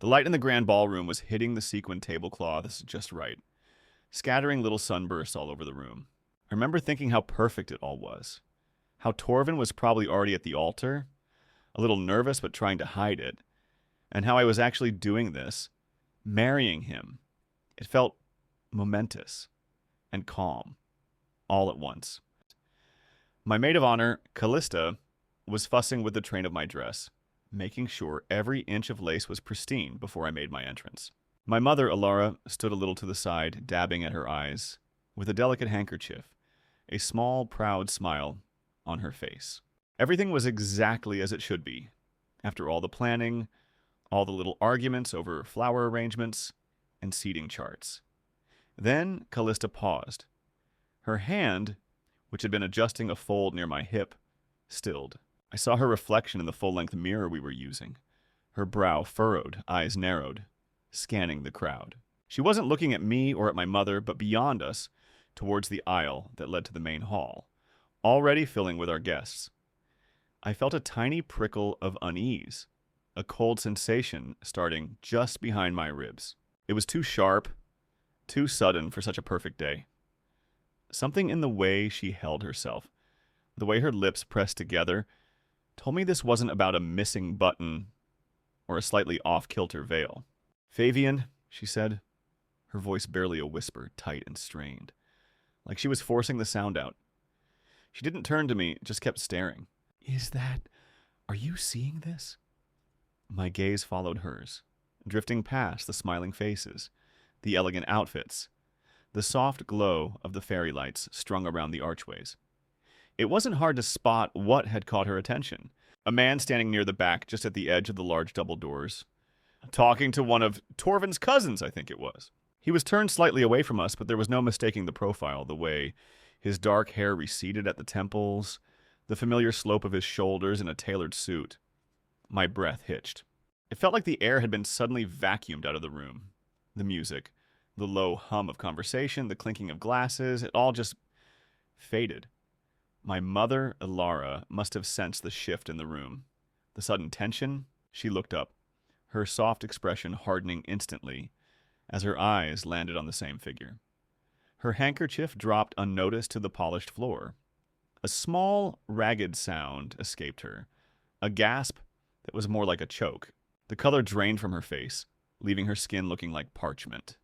The light in the grand ballroom was hitting the sequin tablecloths just right, scattering little sunbursts all over the room. I remember thinking how perfect it all was. How Torvin was probably already at the altar, a little nervous but trying to hide it, and how I was actually doing this, marrying him. It felt momentous and calm, all at once. My maid of honor, Callista, was fussing with the train of my dress, making sure every inch of lace was pristine before I made my entrance. My mother, Alara, stood a little to the side, dabbing at her eyes, with a delicate handkerchief, a small, proud smile on her face. Everything was exactly as it should be, after all the planning, all the little arguments over flower arrangements and seating charts. Then Callista paused. Her hand, which had been adjusting a fold near my hip, stilled. I saw her reflection in the full-length mirror we were using, her brow furrowed, eyes narrowed, scanning the crowd. She wasn't looking at me or at my mother, but beyond us, towards the aisle that led to the main hall, already filling with our guests. I felt a tiny prickle of unease, a cold sensation starting just behind my ribs. It was too sharp, too sudden for such a perfect day. Something in the way she held herself, the way her lips pressed together, told me this wasn't about a missing button or a slightly off-kilter veil. "Favian," she said, her voice barely a whisper, tight and strained, like she was forcing the sound out. She didn't turn to me, just kept staring. Are you seeing this?" My gaze followed hers, drifting past the smiling faces, the elegant outfits, the soft glow of the fairy lights strung around the archways. It wasn't hard to spot what had caught her attention. A man standing near the back, just at the edge of the large double doors, talking to one of Torvin's cousins, I think it was. He was turned slightly away from us, but there was no mistaking the profile, the way his dark hair receded at the temples, the familiar slope of his shoulders in a tailored suit. My breath hitched. It felt like the air had been suddenly vacuumed out of the room. The music, the low hum of conversation, the clinking of glasses, it all just faded. My mother, Alara, must have sensed the shift in the room. The sudden tension. She looked up, her soft expression hardening instantly as her eyes landed on the same figure. Her handkerchief dropped unnoticed to the polished floor. A small, ragged sound escaped her, a gasp that was more like a choke. The color drained from her face, leaving her skin looking like parchment.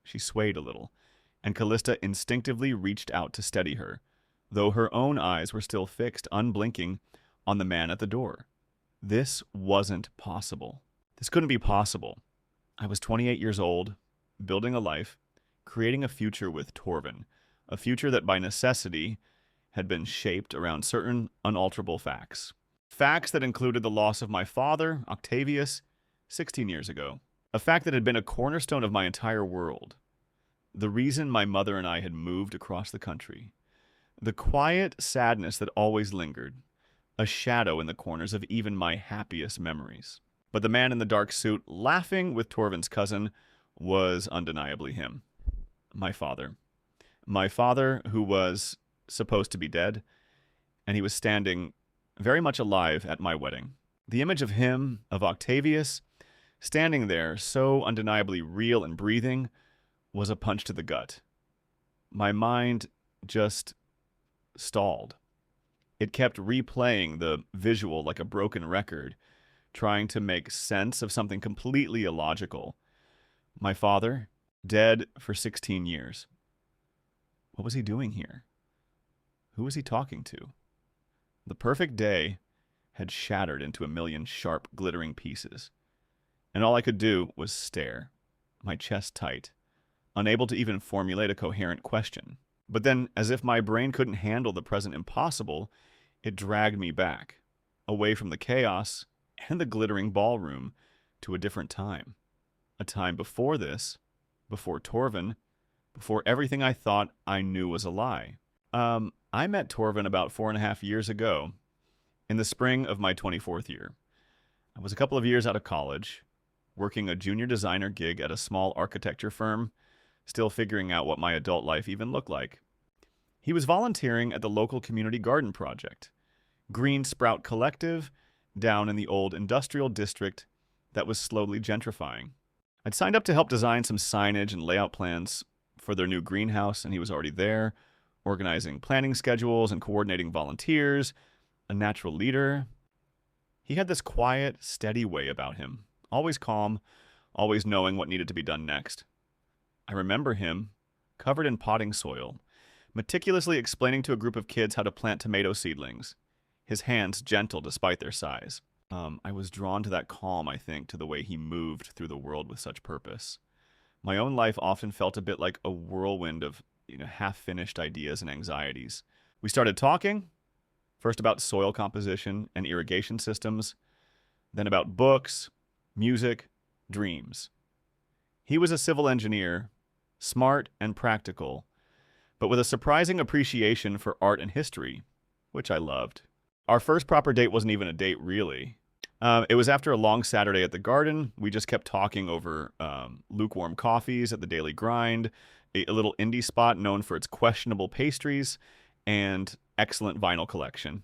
She swayed a little, and Callista instinctively reached out to steady her, though her own eyes were still fixed, unblinking, on the man at the door. This wasn't possible. This couldn't be possible. I was 28 years old, building a life, creating a future with Torvin, a future that by necessity had been shaped around certain unalterable facts. Facts that included the loss of my father, Octavius, 16 years ago. A fact that had been a cornerstone of my entire world. The reason my mother and I had moved across the country. The quiet sadness that always lingered, a shadow in the corners of even my happiest memories. But the man in the dark suit, laughing with Torvin's cousin, was undeniably him. My father. My father, who was supposed to be dead, and he was standing very much alive at my wedding. The image of him, of Octavius, standing there, so undeniably real and breathing, was a punch to the gut. My mind just stalled. It kept replaying the visual like a broken record, trying to make sense of something completely illogical. My father, dead for 16 years. What was he doing here? Who was he talking to? The perfect day had shattered into a million sharp, glittering pieces, and all I could do was stare, my chest tight, unable to even formulate a coherent question. But then, as if my brain couldn't handle the present impossible, it dragged me back, away from the chaos and the glittering ballroom, to a different time. A time before this, before Torvin, before everything I thought I knew was a lie. I met Torvin about 4.5 years ago, in the spring of my 24th year. I was a couple of years out of college, working a junior designer gig at a small architecture firm, still figuring out what my adult life even looked like. He was volunteering at the local community garden project, Green Sprout Collective, down in the old industrial district that was slowly gentrifying. I'd signed up to help design some signage and layout plans for their new greenhouse, and he was already there, organizing planning schedules and coordinating volunteers, a natural leader. He had this quiet, steady way about him, always calm, always knowing what needed to be done next. I remember him, covered in potting soil, meticulously explaining to a group of kids how to plant tomato seedlings, his hands gentle despite their size. I was drawn to that calm, I think, to the way he moved through the world with such purpose. My own life often felt a bit like a whirlwind of half-finished ideas and anxieties. We started talking, first about soil composition and irrigation systems, then about books, music, dreams. He was a civil engineer, smart and practical, but with a surprising appreciation for art and history, which I loved. Our first proper date wasn't even a date, really. It was after a long Saturday at the garden. We just kept talking over lukewarm coffees at the Daily Grind, a little indie spot known for its questionable pastries and excellent vinyl collection,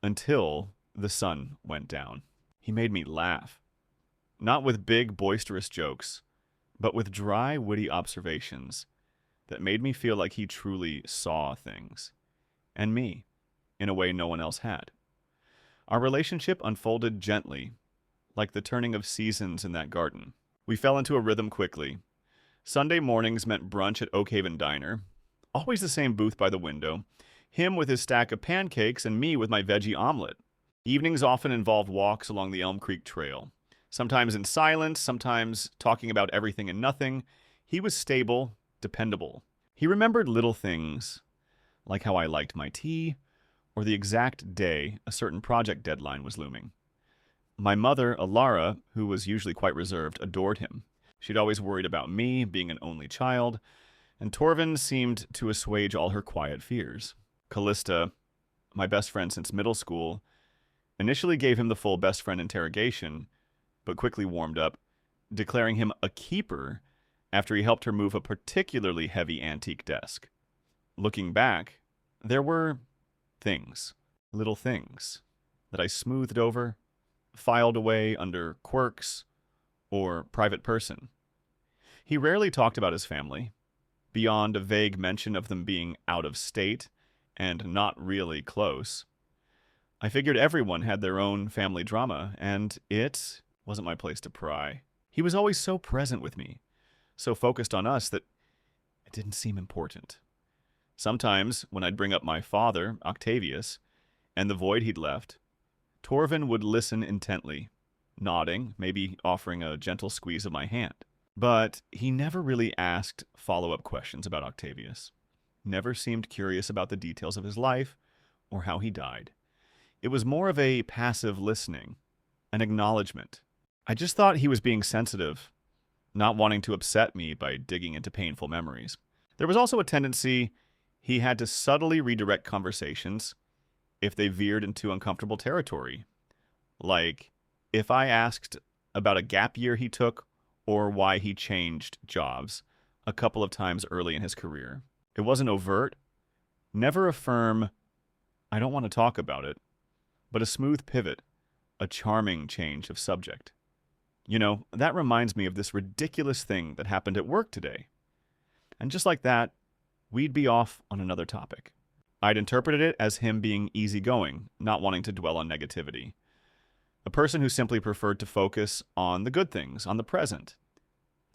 until the sun went down. He made me laugh. Not with big, boisterous jokes, but with dry, witty observations that made me feel like he truly saw things. And me, in a way no one else had. Our relationship unfolded gently, like the turning of seasons in that garden. We fell into a rhythm quickly. Sunday mornings meant brunch at Oak Haven Diner, always the same booth by the window, him with his stack of pancakes and me with my veggie omelet. Evenings often involved walks along the Elm Creek Trail, sometimes in silence, sometimes talking about everything and nothing. He was stable, dependable. He remembered little things, like how I liked my tea, or the exact day a certain project deadline was looming. My mother, Alara, who was usually quite reserved, adored him. She'd always worried about me, being an only child, and Torvin seemed to assuage all her quiet fears. Callista, my best friend since middle school, initially gave him the full best friend interrogation, but quickly warmed up, declaring him a keeper after he helped her move a particularly heavy antique desk. Looking back, there were little things, that I smoothed over, filed away under quirks or private person. He rarely talked about his family, beyond a vague mention of them being out of state and not really close. I figured everyone had their own family drama, and it wasn't my place to pry. He was always so present with me, so focused on us that it didn't seem important. Sometimes, when I'd bring up my father, Octavius, and the void he'd left, Torvin would listen intently, nodding, maybe offering a gentle squeeze of my hand. But he never really asked follow-up questions about Octavius, never seemed curious about the details of his life or how he died. It was more of a passive listening, an acknowledgement. I just thought he was being sensitive, not wanting to upset me by digging into painful memories. There was also a tendency he had to subtly redirect conversations if they veered into uncomfortable territory. Like, if I asked about a gap year he took or why he changed jobs a couple of times early in his career. It wasn't overt, never a firm, I don't want to talk about it, but a smooth pivot, a charming change of subject. That reminds me of this ridiculous thing that happened at work today. And just like that, we'd be off on another topic. I'd interpreted it as him being easygoing, not wanting to dwell on negativity. A person who simply preferred to focus on the good things, on the present.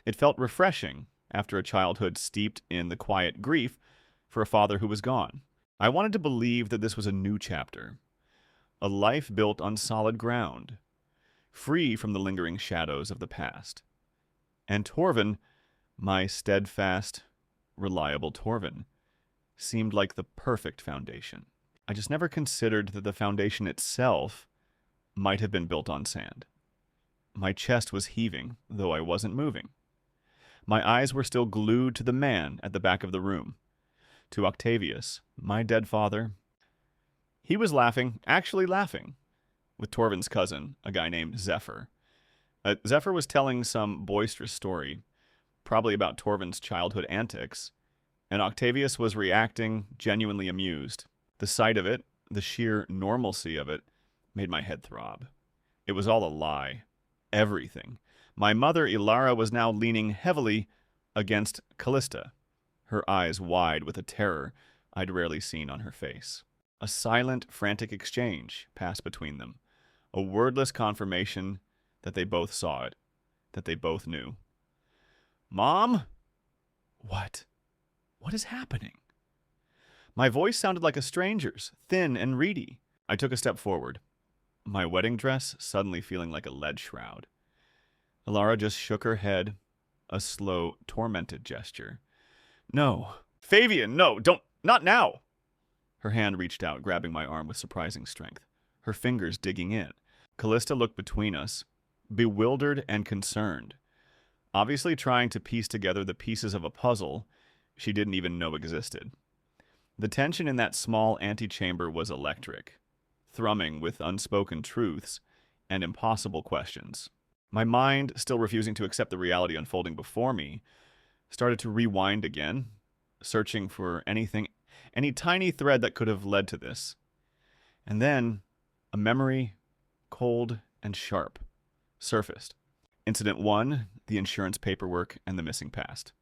It felt refreshing after a childhood steeped in the quiet grief for a father who was gone. I wanted to believe that this was a new chapter, a life built on solid ground, free from the lingering shadows of the past. And Torvin, my steadfast, reliable Torvin, seemed like the perfect foundation. I just never considered that the foundation itself might have been built on sand. My chest was heaving, though I wasn't moving. My eyes were still glued to the man at the back of the room, to Octavius, my dead father. He was laughing, actually laughing, with Torvin's cousin, a guy named Zephyr. Zephyr was telling some boisterous story, probably about Torvin's childhood antics, and Octavius was reacting, genuinely amused. The sight of it, the sheer normalcy of it, made my head throb. It was all a lie. everything. My mother, Ilara, was now leaning heavily against Callista, her eyes wide with a terror I'd rarely seen on her face. A silent, frantic exchange passed between them, a wordless confirmation that they both saw it, that they both knew. "Mom?" "What? What is happening?" My voice sounded like a stranger's, thin and reedy. I took a step forward, my wedding dress suddenly feeling like a lead shroud. Ilara just shook her head, a slow, tormented gesture. "No. Favian, no, don't, not now." Her hand reached out, grabbing my arm with surprising strength, her fingers digging in. Callista looked between us, bewildered and concerned, obviously trying to piece together the pieces of a puzzle she didn't even know existed. The tension in that small antechamber was electric, thrumming with unspoken truths and impossible questions. My mind, still refusing to accept the reality unfolding before me, started to rewind again, searching for anything, any tiny thread that could have led to this. And then, a memory, cold and sharp, surfaced. Incident 1, the insurance paperwork and the missing past.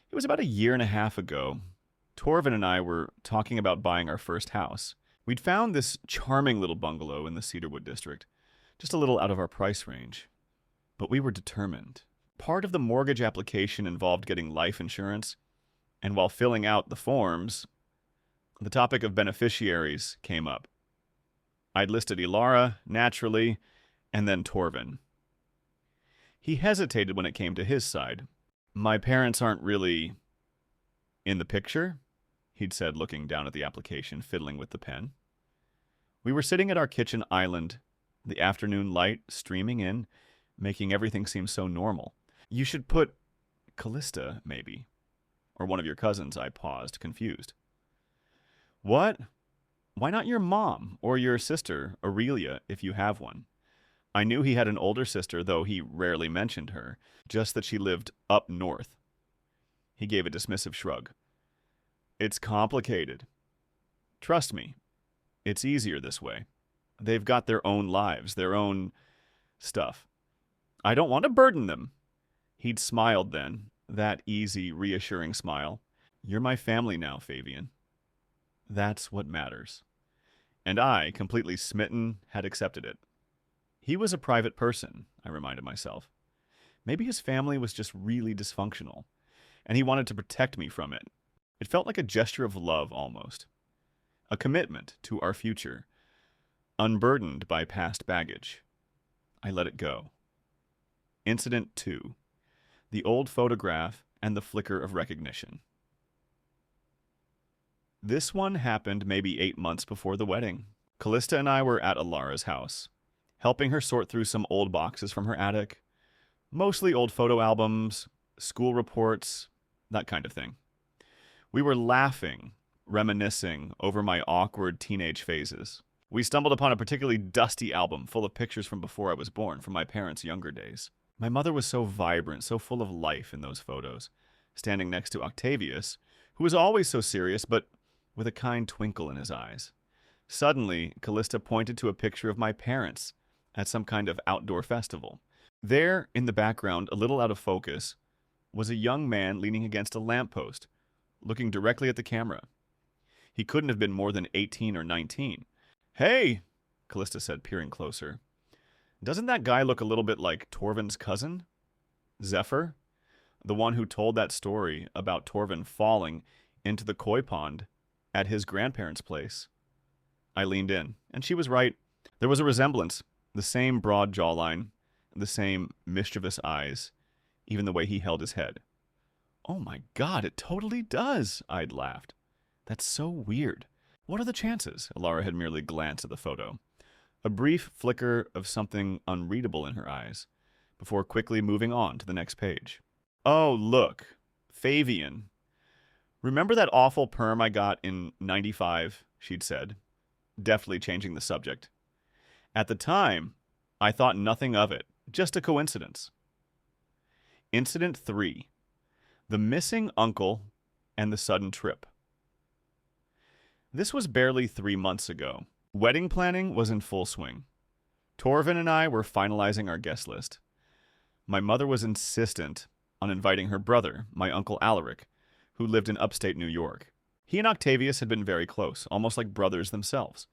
It was about a year and a half ago. Torvin and I were talking about buying our first house. We'd found this charming little bungalow in the Cedarwood district, just a little out of our price range. But we were determined. Part of the mortgage application involved getting life insurance, and while filling out the forms, the topic of beneficiaries came up. I'd listed Ilara, naturally, and then Torvin. He hesitated when it came to his side. "My parents aren't really in the picture," he'd said, looking down at the application, fiddling with the pen. We were sitting at our kitchen island, the afternoon light streaming in, making everything seem so normal. "You should put Callista, maybe. Or one of your cousins," I paused, confused. "What? Why not your mom, or your sister, Aurelia, if you have one?" I knew he had an older sister, though he rarely mentioned her, just that she lived up north. He gave a dismissive shrug. "It's complicated. Trust me, it's easier this way. They've got their own lives, their own stuff. I don't want to burden them." He'd smiled then, that easy, reassuring smile. "You're my family now, Favian. That's what matters." And I, completely smitten, had accepted it. He was a private person, I reminded myself. Maybe his family was just really dysfunctional, and he wanted to protect me from it. It felt like a gesture of love, almost. A commitment to our future, unburdened by past baggage. I let it go. Incident 2. The old photograph and the flicker of recognition. This one happened maybe 8 months before the wedding. Callista and I were at Ilara's house, helping her sort through some old boxes from her attic. Mostly old photo albums, school reports, that kind of thing. We were laughing, reminiscing over my awkward teenage phases. We stumbled upon a particularly dusty album full of pictures from before I was born, from my parents' younger days. My mother was so vibrant, so full of life in those photos, standing next to Octavius, who was always so serious, but with a kind twinkle in his eyes. Suddenly, Callista pointed to a picture of my parents at some kind of outdoor festival. There, in the background, a little out of focus, was a young man leaning against a lamppost, looking directly at the camera. He couldn't have been more than 18 or 19. "Hey," Callista said, peering closer. "Doesn't that guy look a little bit like Torvin's cousin? Zephyr? The one who told that story about Torvin falling into the koi pond at his grandparents' place." I leaned in, and she was right. There was a resemblance. The same broad jawline, the same mischievous eyes, even the way he held his head. "Oh my God, it totally does," I'd laughed. "That's so weird. What are the chances?" Ilara had merely glanced at the photo. A brief flicker of something unreadable in her eyes, before quickly moving on to the next page. "Oh, look. Favian. Remember that awful perm I got in '95, she'd said, deftly changing the subject. At the time, I thought nothing of it, just a coincidence. Incident 3. The missing uncle and the sudden trip. This was barely 3 months ago. Wedding planning was in full swing. Torvin and I were finalizing our guest list. My mother was insistent on inviting her brother, my Uncle Alaric, who lived in upstate New York. He and Octavius had been very close, almost like brothers themselves,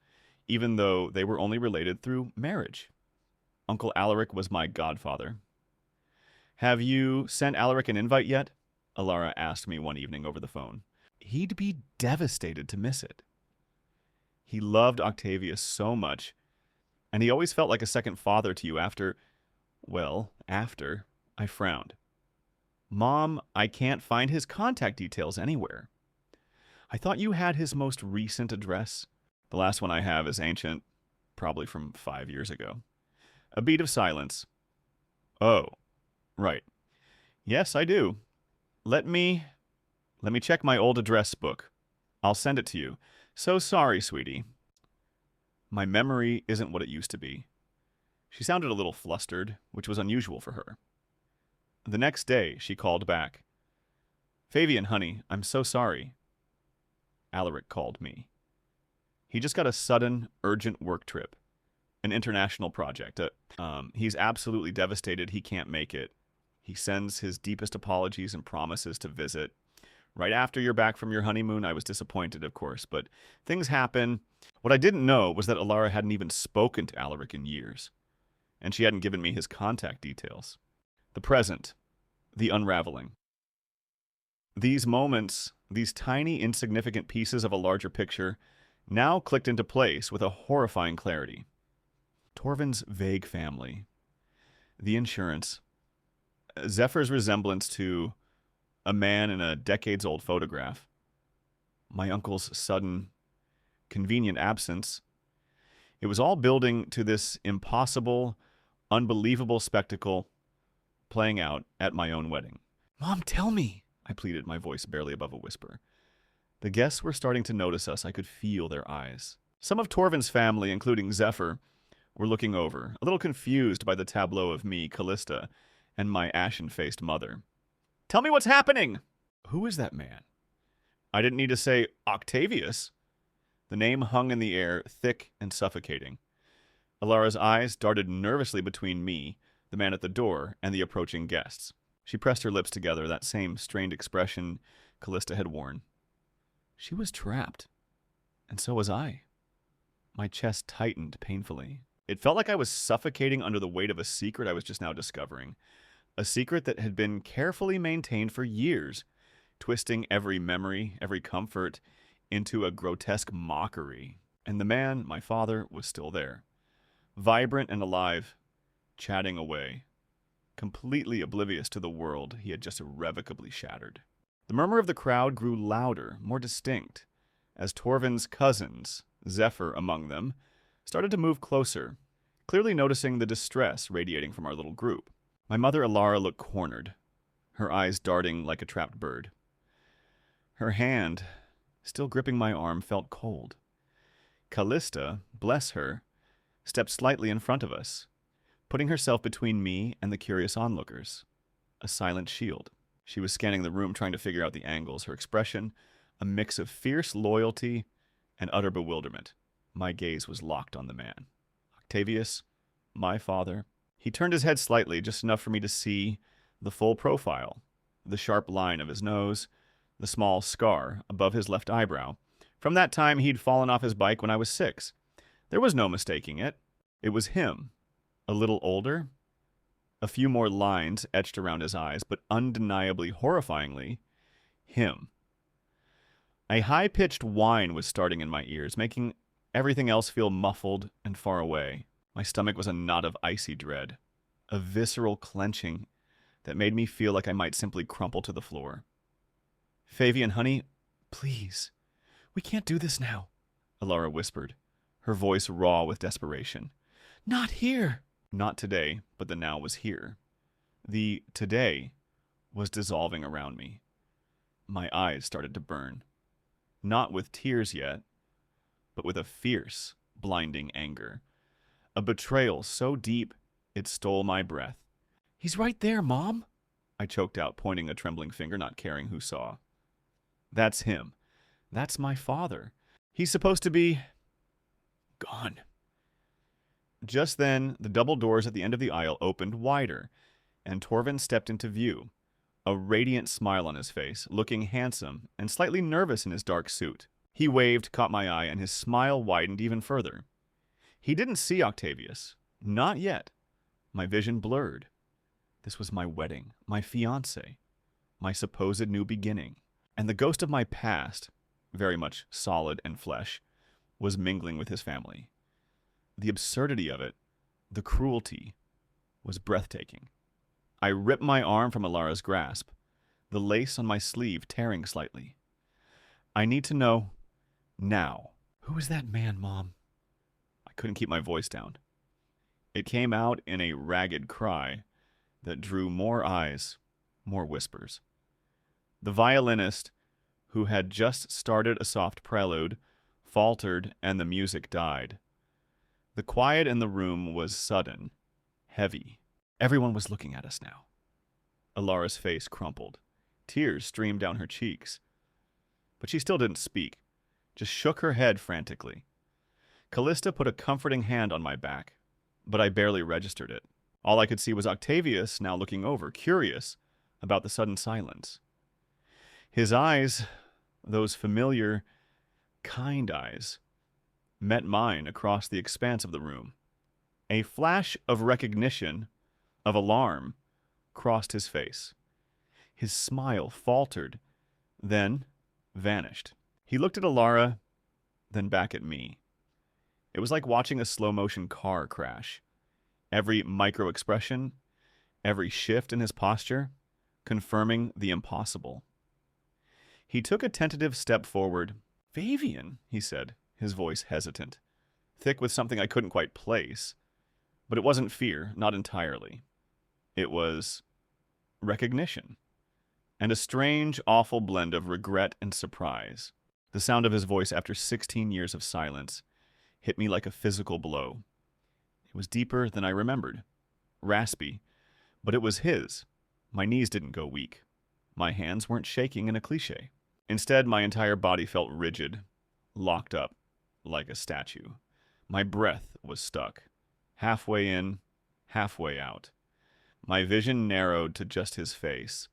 even though they were only related through marriage. Uncle Alaric was my godfather. "Have you sent Alaric an invite yet?" Alara asked me one evening over the phone. He'd be devastated to miss it. He loved Octavius so much, and he always felt like a second father to you after I frowned. "Mom, I can't find his contact details anywhere." "I thought you had his most recent address." "The last one I have is ancient, probably from 5 years ago." A beat of silence. "Oh, right. Yes, I do. Let me check my old address book. I'll send it to you. So sorry, sweetie." My memory isn't what it used to be. She sounded a little flustered, which was unusual for her. The next day, she called back. "Favian, honey, I'm so sorry." Alaric called me. He just got a sudden, urgent work trip. An international project. He's absolutely devastated he can't make it. He sends his deepest apologies and promises to visit. Right after you're back from your honeymoon, I was disappointed, of course, but things happen. What I didn't know was that Alara hadn't even spoken to Alaric in years, and she hadn't given me his contact details. The present. The unraveling. These moments, these tiny, insignificant pieces of a larger picture, now clicked into place with a horrifying clarity. Torvin's vague family. The insurance. Zephyr's resemblance to a man in a decades-old photograph. My uncle's sudden, convenient absence. It was all building to this impossible, unbelievable spectacle playing out at my own wedding. "Mom, tell me," I pleaded, my voice barely above a whisper. The guests were starting to notice us. I could feel their eyes. Some of Torvin's family, including Zephyr, were looking over, a little confused by the tableau of me, Callista, and my ashen-faced mother. "Tell me what's happening!" "Who is that man?" I didn't need to say, "Octavius." The name hung in the air, thick and suffocating. Alara's eyes darted nervously between me, the man at the door, and the approaching guests. She pressed her lips together, that same strained expression Callista had worn. She was trapped. And so was I. My chest tightened painfully. It felt like I was suffocating under the weight of a secret I was just now discovering. A secret that had been carefully maintained for years, twisting every memory, every comfort, into a grotesque mockery. And the man, my father, was still there. Vibrant and alive, chatting away, completely oblivious to the world he had just irrevocably shattered. The murmur of the crowd grew louder, more distinct, as Torvin's cousins, Zephyr among them, started to move closer, clearly noticing the distress radiating from our little group. My mother Alara looked cornered, her eyes darting like a trapped bird. Her hand, still gripping my arm, felt cold. Callista, bless her, stepped slightly in front of us, putting herself between me and the curious onlookers. A silent shield. She was scanning the room, trying to figure out the angles, her expression a mix of fierce loyalty and utter bewilderment. My gaze was locked on the man. Octavius, my father. He turned his head slightly, just enough for me to see the full profile, the sharp line of his nose, the small scar above his left eyebrow. From that time, he'd fallen off his bike when I was 6. There was no mistaking it. It was him, a little older, a few more lines etched around his eyes, but undeniably, horrifyingly, him. A high-pitched whine was starting in my ears, making everything else feel muffled and far away. My stomach was a knot of icy dread, a visceral clenching that made me feel like I might simply crumple to the floor. "Favian, honey, please. We can't do this now," Alara whispered, her voice raw with desperation. "Not here." Not today, but the now was here. The today was dissolving around me. My eyes started to burn. Not with tears yet, but with a fierce, blinding anger. A betrayal so deep it stole my breath. "He's right there, Mom," I choked out, pointing a trembling finger, not caring who saw. "That's him. That's my father. He's supposed to be gone." Just then, the double doors at the end of the aisle opened wider, and Torvin stepped into view, a radiant smile on his face, looking handsome and slightly nervous in his dark suit. He waved, caught my eye, and his smile widened even further. He didn't see Octavius. Not yet. My vision blurred. This was my wedding, my fiancé, my supposed new beginning. And the ghost of my past, very much solid and flesh, was mingling with his family. The absurdity of it, the cruelty, was breathtaking. I ripped my arm from Alara's grasp, the lace on my sleeve tearing slightly. I need to know, now. Who is that man, Mom? I couldn't keep my voice down. It came out in a ragged cry that drew more eyes, more whispers. The violinist, who had just started a soft prelude, faltered and the music died. The quiet in the room was sudden, heavy. Everyone was looking at us now. Alara's face crumpled. Tears streamed down her cheeks. But she still didn't speak, just shook her head frantically. Callista put a comforting hand on my back, but I barely registered it. All I could see was Octavius now looking over, curious about the sudden silence. His eyes, those familiar, kind eyes, met mine across the expanse of the room. A flash of recognition, of alarm, crossed his face. His smile faltered, then vanished. He looked at Alara, then back at me. It was like watching a slow-motion car crash. Every micro-expression, every shift in his posture, confirming the impossible. He took a tentative step forward. "Favian," he said, his voice hesitant, thick with something I couldn't quite place. But it wasn't fear, not entirely. It was recognition, and a strange, awful blend of regret and surprise. The sound of his voice after 16 years of silence hit me like a physical blow. It was deeper than I remembered, raspy, but it was his. My knees didn't go weak. My hands weren't shaking in a cliché. Instead, my entire body felt rigid, locked up, like a statue. My breath was stuck, halfway in, halfway out. My vision narrowed to just his face,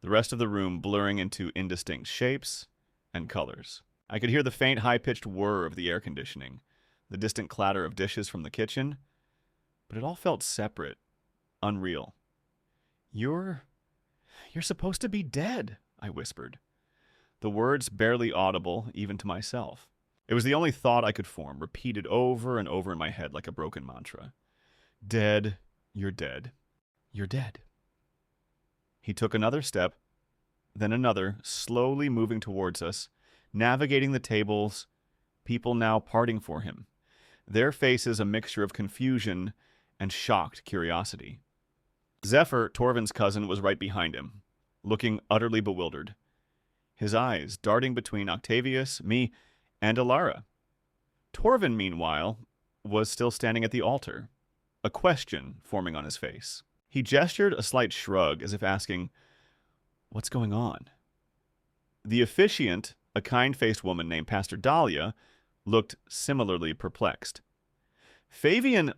the rest of the room blurring into indistinct shapes and colors. I could hear the faint, high-pitched whir of the air conditioning, the distant clatter of dishes from the kitchen, but it all felt separate, unreal. You're supposed to be dead," I whispered, the words barely audible even to myself. It was the only thought I could form, repeated over and over in my head like a broken mantra. "Dead, you're dead, you're dead." He took another step, then another, slowly moving towards us, navigating the tables, people now parting for him, their faces a mixture of confusion and shocked curiosity. Zephyr, Torvin's cousin, was right behind him, looking utterly bewildered, his eyes darting between Octavius, me, and Alara. Torvin, meanwhile, was still standing at the altar, a question forming on his face. He gestured a slight shrug as if asking, "What's going on?" The officiant, a kind-faced woman named Pastor Dahlia, looked similarly perplexed. "Favian,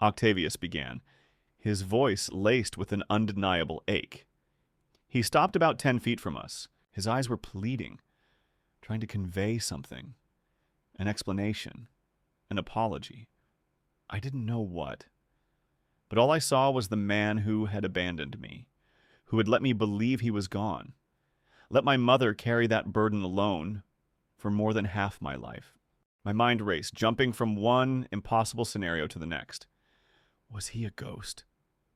Octavius began, his voice laced with an undeniable ache. He stopped about 10 feet from us. His eyes were pleading, trying to convey something, an explanation, an apology. I didn't know what. But all I saw was the man who had abandoned me, who had let me believe he was gone, let my mother carry that burden alone for more than half my life. My mind raced, jumping from one impossible scenario to the next. Was he a ghost?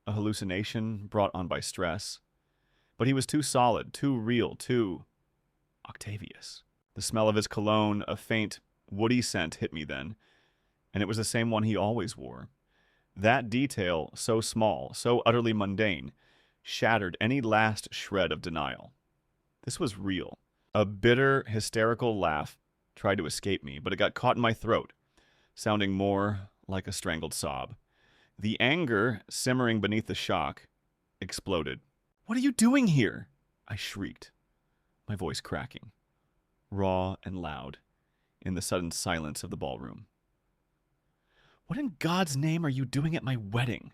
A hallucination brought on by stress? But he was too solid, too real, too Octavius. The smell of his cologne, a faint, woody scent, hit me then, and it was the same one he always wore. That detail, so small, so utterly mundane, shattered any last shred of denial. This was real. A bitter, hysterical laugh tried to escape me, but it got caught in my throat, sounding more like a strangled sob. The anger, simmering beneath the shock, exploded. "What are you doing here?" I shrieked, my voice cracking, raw and loud, in the sudden silence of the ballroom. What in God's name are you doing at my wedding?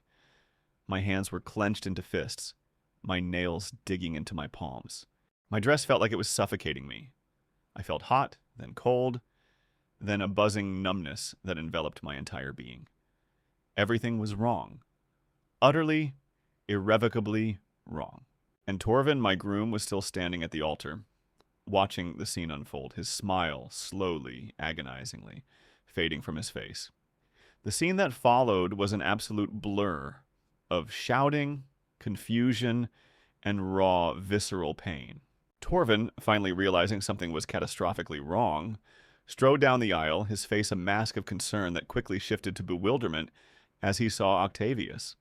My hands were clenched into fists, my nails digging into my palms. My dress felt like it was suffocating me. I felt hot, then cold, then a buzzing numbness that enveloped my entire being. Everything was wrong. Utterly, irrevocably wrong. And Torvin, my groom, was still standing at the altar, watching the scene unfold, his smile slowly, agonizingly, fading from his face. The scene that followed was an absolute blur of shouting, confusion, and raw, visceral pain. Torvin, finally realizing something was catastrophically wrong, strode down the aisle, his face a mask of concern that quickly shifted to bewilderment as he saw Octavius.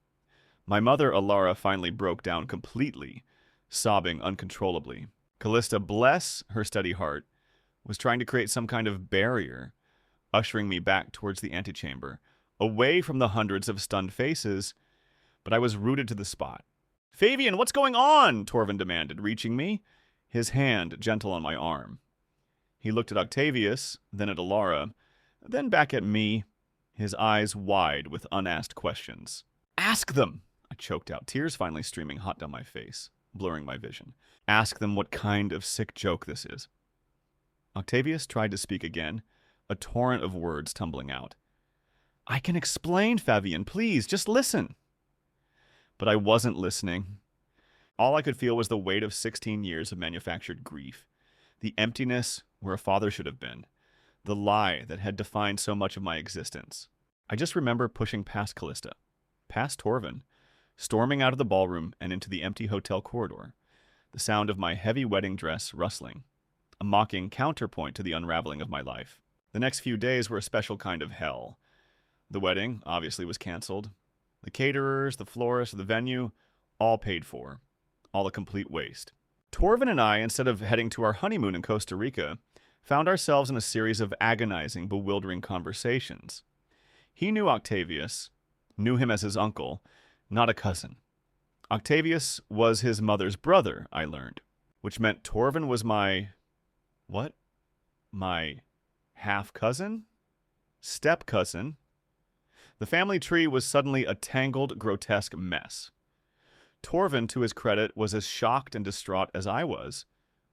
My mother, Alara, finally broke down completely, sobbing uncontrollably. Callista, bless her steady heart, was trying to create some kind of barrier, ushering me back towards the antechamber, away from the hundreds of stunned faces, but I was rooted to the spot. "Favian, what's going on?" Torvin demanded, reaching me, his hand gentle on my arm. He looked at Octavius, then at Alara, then back at me, his eyes wide with unasked questions. "Ask them!" I choked out, tears finally streaming hot down my face, blurring my vision. "Ask them what kind of sick joke this is." Octavius tried to speak again, a torrent of words tumbling out. "I can explain, Favian, please, just listen." But I wasn't listening. All I could feel was the weight of 16 years of manufactured grief, the emptiness where a father should have been, the lie that had defined so much of my existence. I just remember pushing past Callista, past Torvin, storming out of the ballroom and into the empty hotel corridor, the sound of my heavy wedding dress rustling, a mocking counterpoint to the unraveling of my life. The next few days were a special kind of hell. The wedding, obviously, was canceled. The caterers, the florist, the venue, all paid for. All a complete waste. Torvin and I, instead of heading to our honeymoon in Costa Rica, found ourselves in a series of agonizing, bewildering conversations. He knew Octavius, knew him as his uncle, not a cousin. Octavius was his mother's brother, I learned, which meant Torvin was my... what? My half-cousin? Step-cousin? The family tree was suddenly a tangled, grotesque mess. Torvin, to his credit, was as shocked and distraught as I was,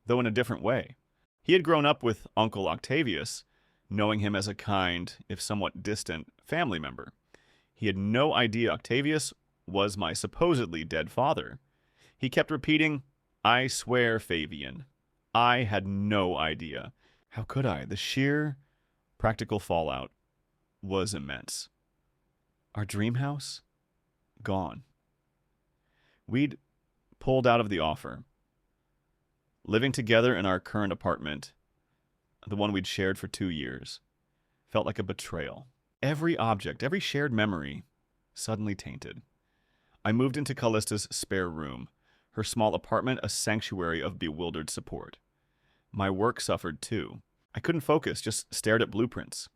though in a different way. He had grown up with Uncle Octavius, knowing him as a kind, if somewhat distant, family member. He had no idea Octavius was my supposedly dead father. He kept repeating, "I swear, Favian." I had no idea. How could I? The sheer practical fallout was immense. Our dream house? Gone. We'd pulled out of the offer. Living together in our current apartment, the one we'd shared for 2 years, felt like a betrayal. Every object, every shared memory, suddenly tainted. I moved into Callista's spare room, her small apartment a sanctuary of bewildered support. My work suffered too. I couldn't focus, just stared at blueprints.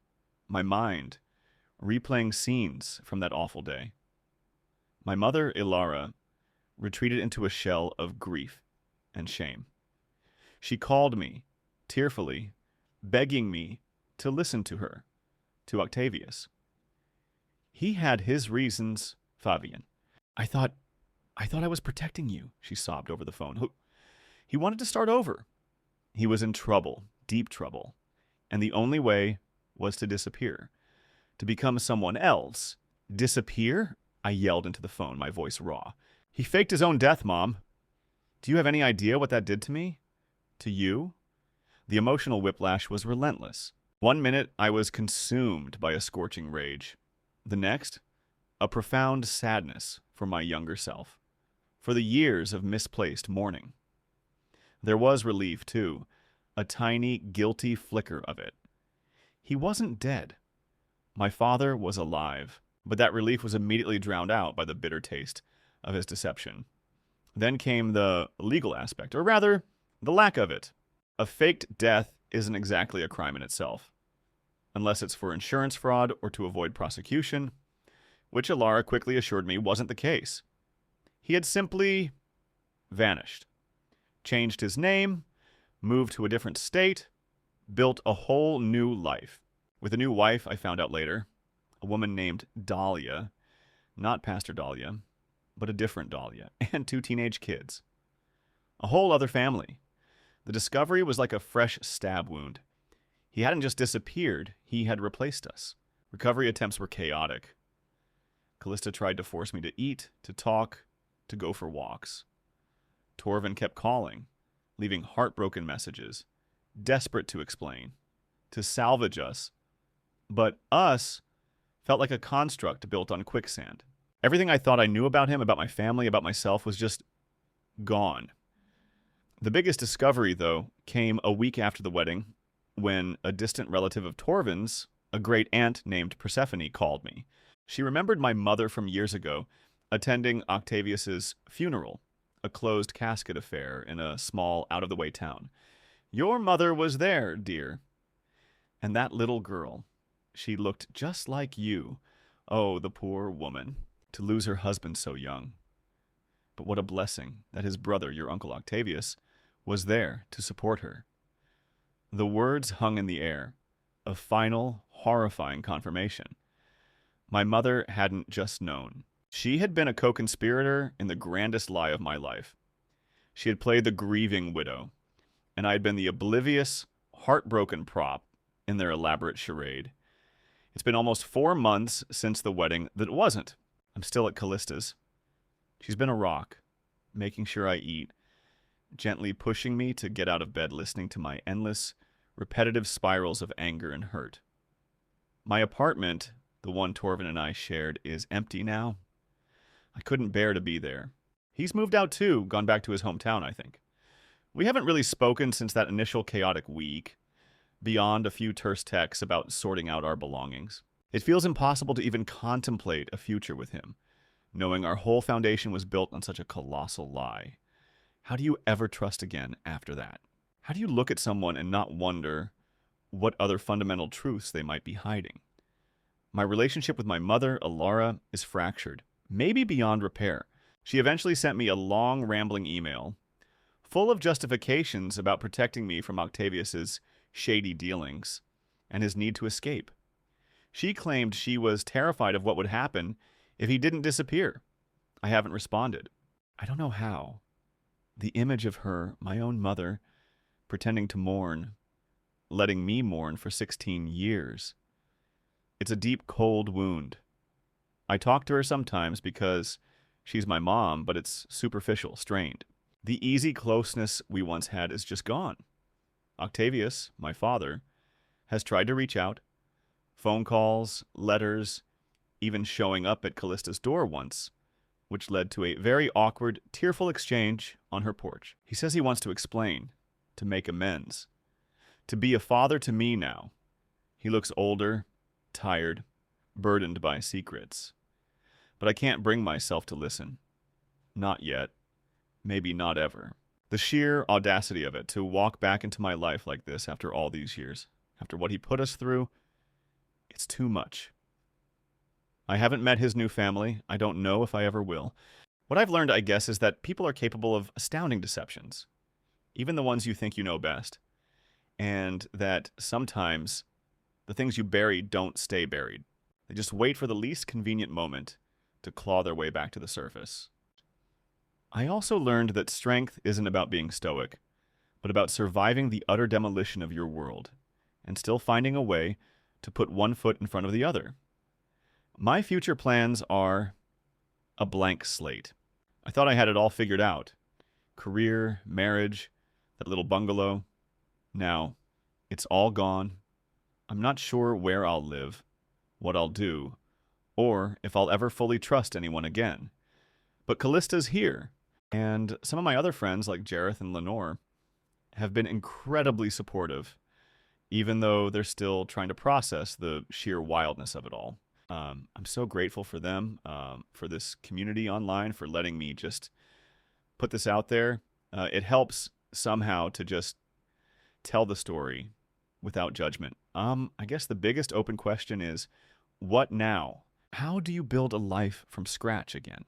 My mind, replaying scenes from that awful day. My mother, Ilara, retreated into a shell of grief and shame. She called me, tearfully, begging me to listen to her, to Octavius. He had his reasons, Favian. I thought I was protecting you, she sobbed over the phone. He wanted to start over. He was in trouble, deep trouble, and the only way was to disappear, to become someone else. Disappear? I yelled into the phone, my voice raw. He faked his own death, Mom. Do you have any idea what that did to me? To you? The emotional whiplash was relentless. 1 minute, I was consumed by a scorching rage. The next, a profound sadness for my younger self, for the years of misplaced mourning. There was relief, too, a tiny, guilty flicker of it. He wasn't dead. My father was alive, but that relief was immediately drowned out by the bitter taste of his deception. Then came the legal aspect, or rather, the lack of it. A faked death isn't exactly a crime in itself, unless it's for insurance fraud or to avoid prosecution, which Ilara quickly assured me wasn't the case. He had simply vanished, changed his name, moved to a different state, built a whole new life. With a new wife, I found out later, a woman named Dahlia, not Pastor Dahlia, but a different Dahlia, and 2 teenage kids. A whole other family. The discovery was like a fresh stab wound. He hadn't just disappeared, he had replaced us. Recovery attempts were chaotic. Callista tried to force me to eat, to talk, to go for walks. Torvin kept calling, leaving heartbroken messages, desperate to explain, to salvage us. But us felt like a construct built on quicksand. Everything I thought I knew about him, about my family, about myself was just gone. The biggest discovery, though, came a week after the wedding when a distant relative of Torvin's, a great aunt named Persephone, called me. She remembered my mother from years ago attending Octavius's funeral, a closed casket affair in a small, out-of-the-way town. "Your mother was there, dear. And that little girl, she looked just like you. Oh, the poor woman, to lose her husband so young. But what a blessing that his brother, your Uncle Octavius, was there to support her." The words hung in the air, a final, horrifying confirmation. My mother hadn't just known. She had been a co-conspirator in the grandest lie of my life. She had played the grieving widow, and I had been the oblivious, heartbroken prop in their elaborate charade. It's been almost 4 months since the wedding that wasn't. I'm still at Callista's. She's been a rock, making sure I eat, gently pushing me to get out of bed, listening to my endless, repetitive spirals of anger and hurt. My apartment, the one Torvin and I shared, is empty now. I couldn't bear to be there. He's moved out too, gone back to his hometown, I think. We haven't really spoken since that initial chaotic week, beyond a few terse texts about sorting out our belongings. It feels impossible to even contemplate a future with him, knowing our whole foundation was built on such a colossal lie. How do you ever trust again after that? How do you look at someone and not wonder what other fundamental truths they might be hiding? My relationship with my mother, Alara, is fractured, maybe beyond repair. She eventually sent me a long, rambling email, full of justifications about protecting me from Octavius's shady dealings and his need to escape. She claimed she was terrified of what would happen if he didn't disappear. I haven't responded. I don't know how. The image of her, my own mother, pretending to mourn, letting me mourn for 16 years. It's a deep, cold wound. I talk to her sometimes because she's my mom, but it's superficial, strained. The easy closeness we once had is just gone. Octavius, my father, has tried to reach out. Phone calls, letters, even showing up at Callista's door once, which led to a very awkward, tearful exchange on her porch. He says he wants to explain, to make amends, to be a father to me now. He looks older, tired, burdened by secrets. But I can't bring myself to listen. Not yet. Maybe not ever. The sheer audacity of it, to walk back into my life like this after all these years, after what he put us through, it's too much. I haven't met his new family. I don't know if I ever will. What I've learned, I guess, is that people are capable of astounding deceptions, even the ones you think you know best, and that sometimes the things you bury don't stay buried. They just wait for the least convenient moment to claw their way back to the surface. I also learned that strength isn't about being stoic, but about surviving the utter demolition of your world and still finding a way to put one foot in front of the other. My future plans are a blank slate. I thought I had it all figured out. Career, marriage, that little bungalow. Now, it's all gone. I'm not sure where I'll live, what I'll do, or if I'll ever fully trust anyone again. But Callista's here, and some of my other friends, like Jareth and Lenore, have been incredibly supportive, even though they're still trying to process the sheer wildness of it all. I'm so grateful for them, for this community online, for letting me just put this out there. It helps somehow to just tell the story without judgment. I guess the biggest open question is, what now? How do you build a life from scratch again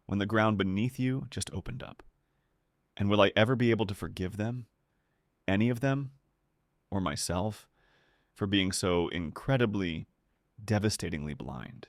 when the ground beneath you just opened up? And will I ever be able to forgive them? Any of them? Or myself? For being so incredibly devastatingly blind.